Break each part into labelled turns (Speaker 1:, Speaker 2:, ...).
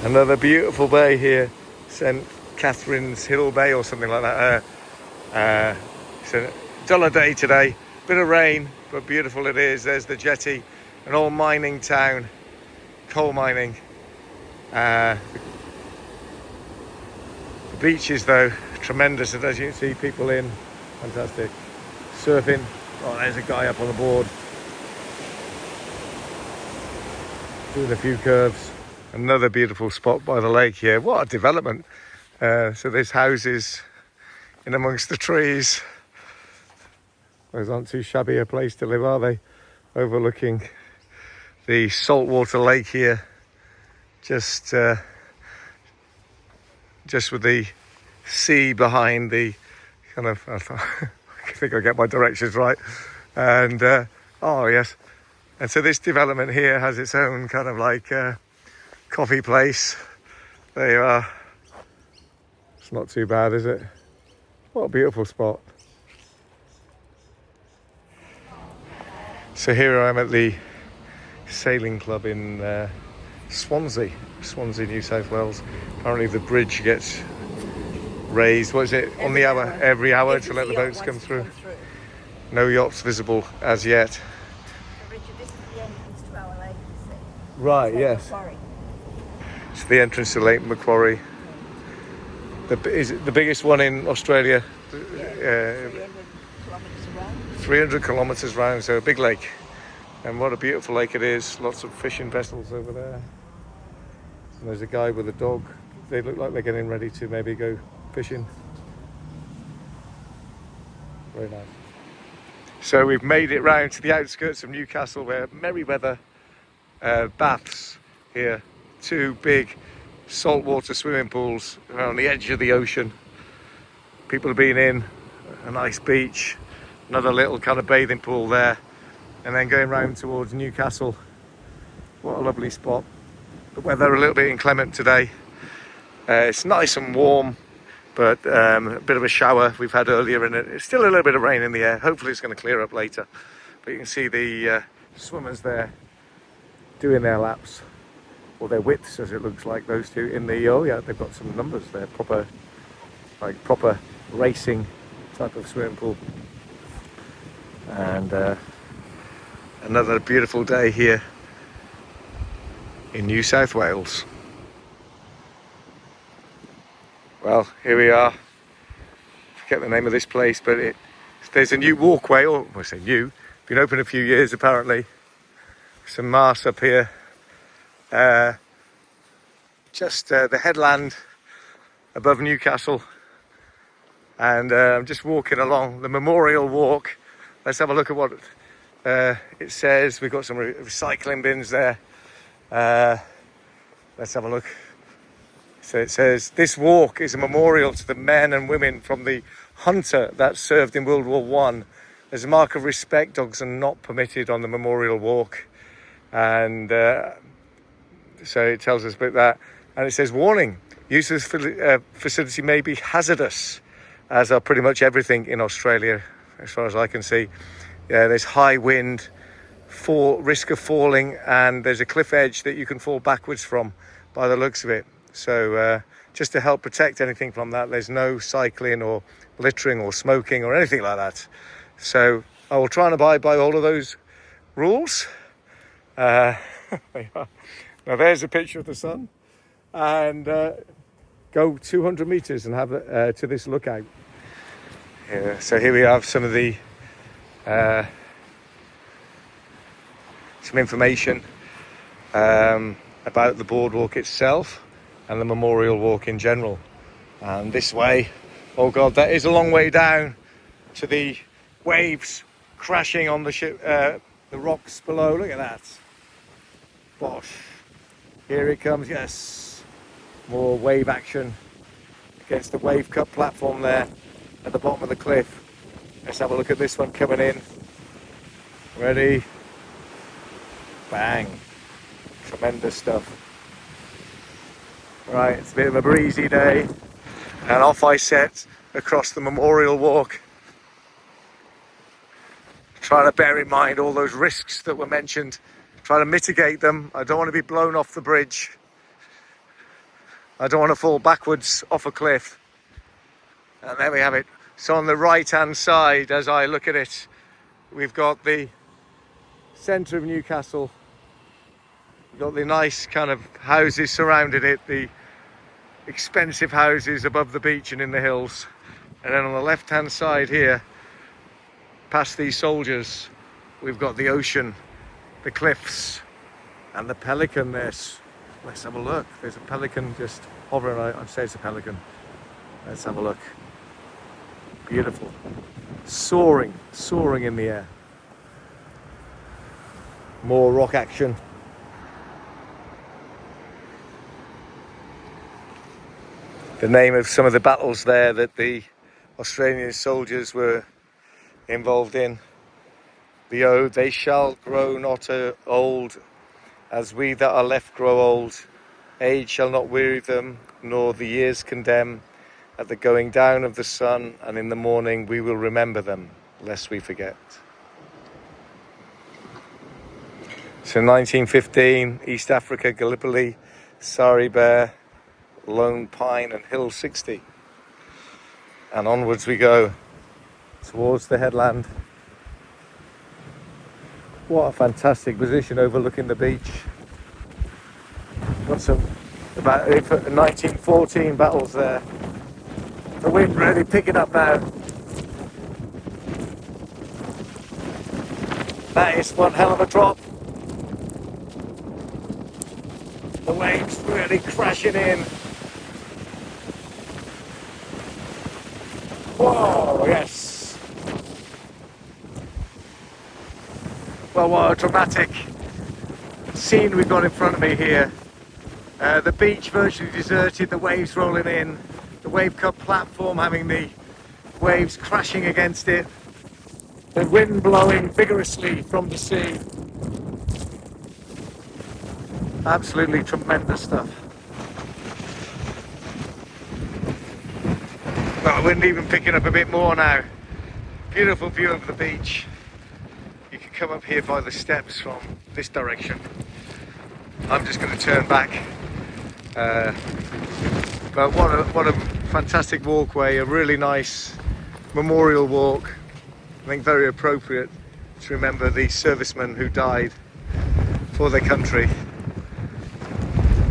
Speaker 1: Another beautiful bay here, St. Catherine's Hill Bay or something like that. It's a duller day today, bit of rain, but beautiful it is. There's the jetty, an old mining town, coal mining. The beaches though, tremendous, and as you can see, people in, fantastic. Surfing, oh there's a guy up on the board, doing a few curves. Another beautiful spot by the lake here. What a development. So there's houses in amongst the trees. Those aren't too shabby a place to live, are they? Overlooking the saltwater lake here. Just with the sea behind the kind of, I think I get my directions right. And, oh yes. And so this development here has its own kind of like coffee place. There you are. It's not too bad, is it? What a beautiful spot. So here I am at the sailing club in Swansea, New South Wales. Apparently the bridge gets raised, what is it, on the hour, every hour to let the boats come through. No yachts visible as yet.
Speaker 2: Richard, this is the entrance to our lake, you see.
Speaker 1: Right, yes. It's the entrance to Lake Macquarie. Is it the biggest one in Australia?
Speaker 2: Yeah, 300 kilometres around.
Speaker 1: 300 kilometres round, so a big lake. And what a beautiful lake it is. Lots of fishing vessels over there. And there's a guy with a dog. They look like they're getting ready to maybe go fishing. Very nice. So we've made it round to the outskirts of Newcastle, where Merryweather baths here. Two big saltwater swimming pools on the edge of the ocean. People have been in, a nice beach, another little kind of bathing pool there, and then going round towards Newcastle. What a lovely spot. The weather a little bit inclement today. It's nice and warm, but a bit of a shower we've had earlier, and it's still a little bit of rain in the air. Hopefully it's going to clear up later. But you can see the swimmers there doing their laps, or their widths as it looks like, those two in the, oh yeah, they've got some numbers there, proper racing type of swimming pool. And another beautiful day here in New South Wales. Well, here we are. I forget the name of this place, but there's a new walkway, or I say new, been open a few years apparently. Some masts up here. Just the headland above Newcastle, and I'm just walking along the memorial walk. Let's have a look at what it says. We've got some recycling bins there. Let's have a look. So it says, this walk is a memorial to the men and women from the Hunter that served in World War I. As a mark of respect, dogs are not permitted on the memorial walk. And so it tells us about that. And it says, warning, use of this facility may be hazardous, as are pretty much everything in Australia, as far as I can see. There's high wind, risk of falling, and there's a cliff edge that you can fall backwards from by the looks of it. So just to help protect anything from that, there's no cycling or littering or smoking or anything like that. So I will try and abide by all of those rules. Now there's a picture of the sun, and go 200 meters and have to this lookout. So here we have some of the some information about the boardwalk itself and the memorial walk in general. And this way, oh god, that is a long way down to the waves crashing on the ship, the rocks below. Look at that. Bosh. Here it comes, yes. More wave action against the wave cut platform there at the bottom of the cliff. Let's have a look at this one coming in. Ready? Bang. Tremendous stuff. Right, it's a bit of a breezy day, and off I set across the memorial walk, trying to bear in mind all those risks that were mentioned, trying to mitigate them. I don't want to be blown off the bridge. I don't want to fall backwards off a cliff. And there we have it. So on the right hand side, as I look at it, we've got the centre of Newcastle. We've got the nice kind of houses surrounding it, the expensive houses above the beach and in the hills. And then on the left hand side here, past these soldiers, we've got the ocean, the cliffs, and the pelican. Let's have a look. There's a pelican just hovering. I'd say it's a pelican. Let's have a look. Beautiful. Soaring in the air. More rock action. The name of some of the battles there that the Australian soldiers were involved in. The ode, they shall grow not old, as we that are left grow old. Age shall not weary them, nor the years condemn. At the going down of the sun, and in the morning we will remember them, lest we forget. So 1915, East Africa, Gallipoli, Sari Bear, Lone Pine and Hill 60. And onwards we go towards the headland. What a fantastic position overlooking the beach. Got some about 1914 battles there. The wind really picking up now. That is one hell of a drop. The waves really crashing in. Whoa, yes. Well, what a dramatic scene we've got in front of me here. The beach virtually deserted, the waves rolling in, the wave cup platform having the waves crashing against it, the wind blowing vigorously from the sea. Absolutely tremendous stuff. Well, the wind even picking up a bit more now. Beautiful view of the beach. You can come up here by the steps from this direction. I'm just going to turn back. But what a fantastic walkway, a really nice memorial walk. I think very appropriate to remember the servicemen who died for their country.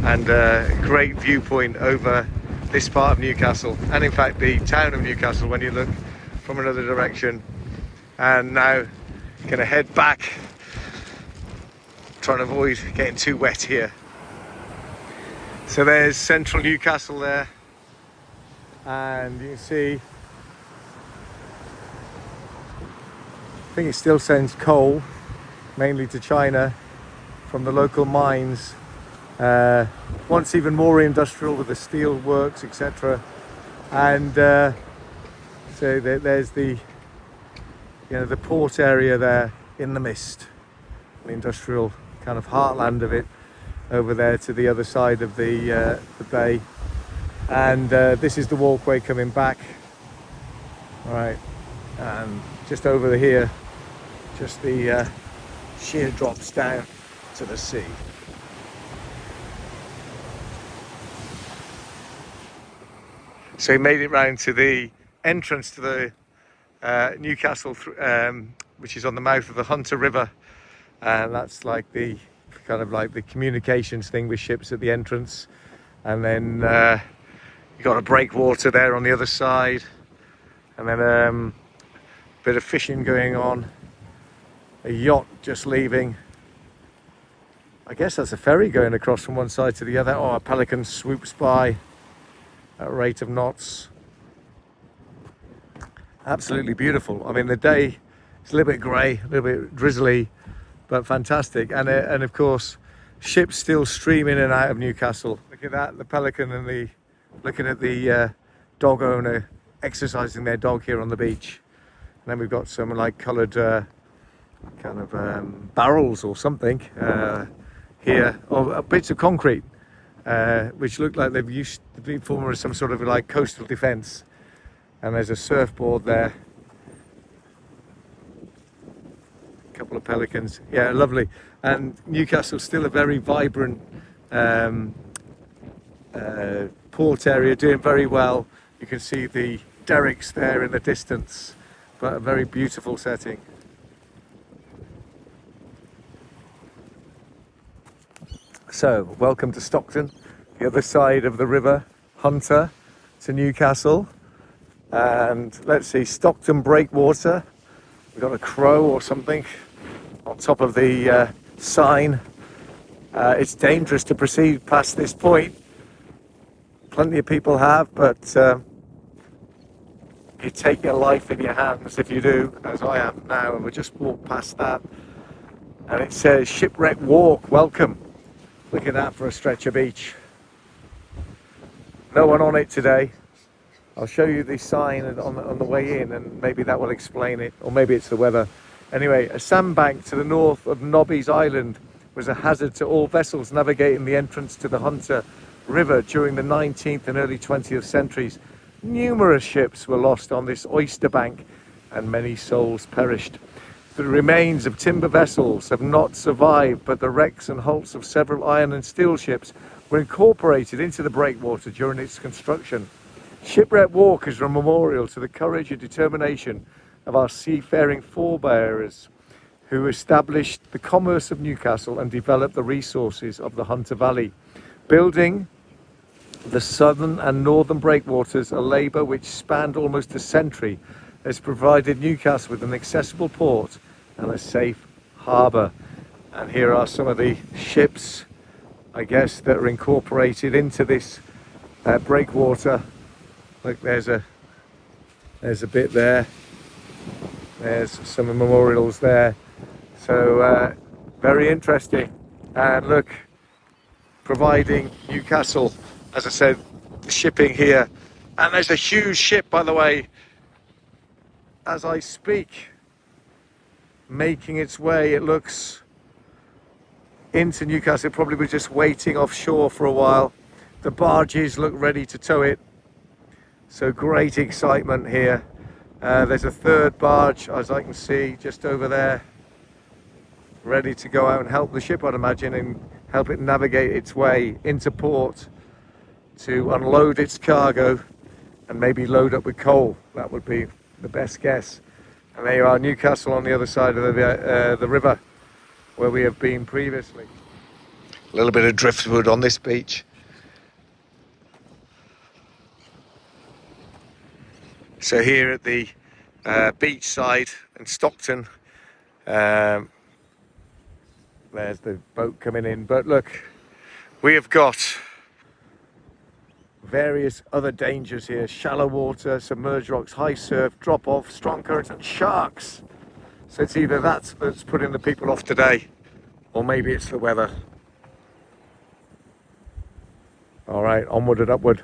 Speaker 1: And a great viewpoint over this part of Newcastle, and in fact the town of Newcastle when you look from another direction. And now going to head back, trying to avoid getting too wet here. So there's central Newcastle there, and you can see, I think it still sends coal mainly to China from the local mines. Once even more industrial with the steel works, etc. And so there's the, the port area there in the mist, the industrial kind of heartland of it over there to the other side of the bay. And this is the walkway coming back. All right, and just over here, just the sheer drops down to the sea. So he made it round to the entrance to the Newcastle, which is on the mouth of the Hunter River, and that's like the kind of like the communications thing with ships at the entrance. And then you got a breakwater there on the other side, and then a bit of fishing going on. A yacht just leaving. I guess that's a ferry going across from one side to the other. Oh, a pelican swoops by at a rate of knots. Absolutely beautiful. I mean, the day is a little bit grey, a little bit drizzly, but fantastic. And of course, ships still stream in and out of Newcastle. Look at that, the pelican, and looking at the dog owner exercising their dog here on the beach. And then we've got some like coloured kind of barrels or something here, or bits of concrete, which look like they've used to be formed as some sort of like coastal defence. And there's a surfboard there. A couple of pelicans. Yeah, lovely. And Newcastle's still a very vibrant port area doing very well. You can see the derricks there in the distance, but a very beautiful setting. So, welcome to Stockton, the other side of the river, Hunter to Newcastle. And let's see, Stockton Breakwater. We've got a crow or something on top of the sign. It's dangerous to proceed past this point. Plenty of people have, but you take your life in your hands if you do, as I am now. And we just walked past that. And it says Shipwreck Walk, welcome. Look at that for a stretch of beach. No one on it today. I'll show you the sign on the way in, and maybe that will explain it, or maybe it's the weather. Anyway, a sandbank to the north of Nobby's Island was a hazard to all vessels navigating the entrance to the Hunter River during the 19th and early 20th centuries. Numerous ships were lost on this oyster bank, and many souls perished. The remains of timber vessels have not survived, but the wrecks and hulls of several iron and steel ships were incorporated into the breakwater during its construction. Shipwreck Walk is a memorial to the courage and determination of our seafaring forebears who established the commerce of Newcastle and developed the resources of the Hunter Valley. Building the southern and northern breakwaters, a labour which spanned almost a century, has provided Newcastle with an accessible port and a safe harbour. And here are some of the ships, I guess, that are incorporated into this breakwater. Look, there's a bit there. There's some memorials there. So very interesting. And look, providing Newcastle, as I said, the shipping here. And there's a huge ship, by the way, as I speak, making its way, it looks, into Newcastle. It probably was just waiting offshore for a while. The barges look ready to tow it. So great excitement here. There's a third barge, as I can see, just over there, ready to go out and help the ship, I'd imagine, and help it navigate its way into port to unload its cargo and maybe load up with coal. That would be the best guess. And there you are, Newcastle on the other side of the river where we have been previously. A little bit of driftwood on this beach. So here at the beach side in Stockton, there's the boat coming in. But look, we have got various other dangers here: shallow water, submerged rocks, high surf, drop off, strong currents and sharks. So it's either that's putting the people off today, or maybe it's the weather. All right, onward and upward.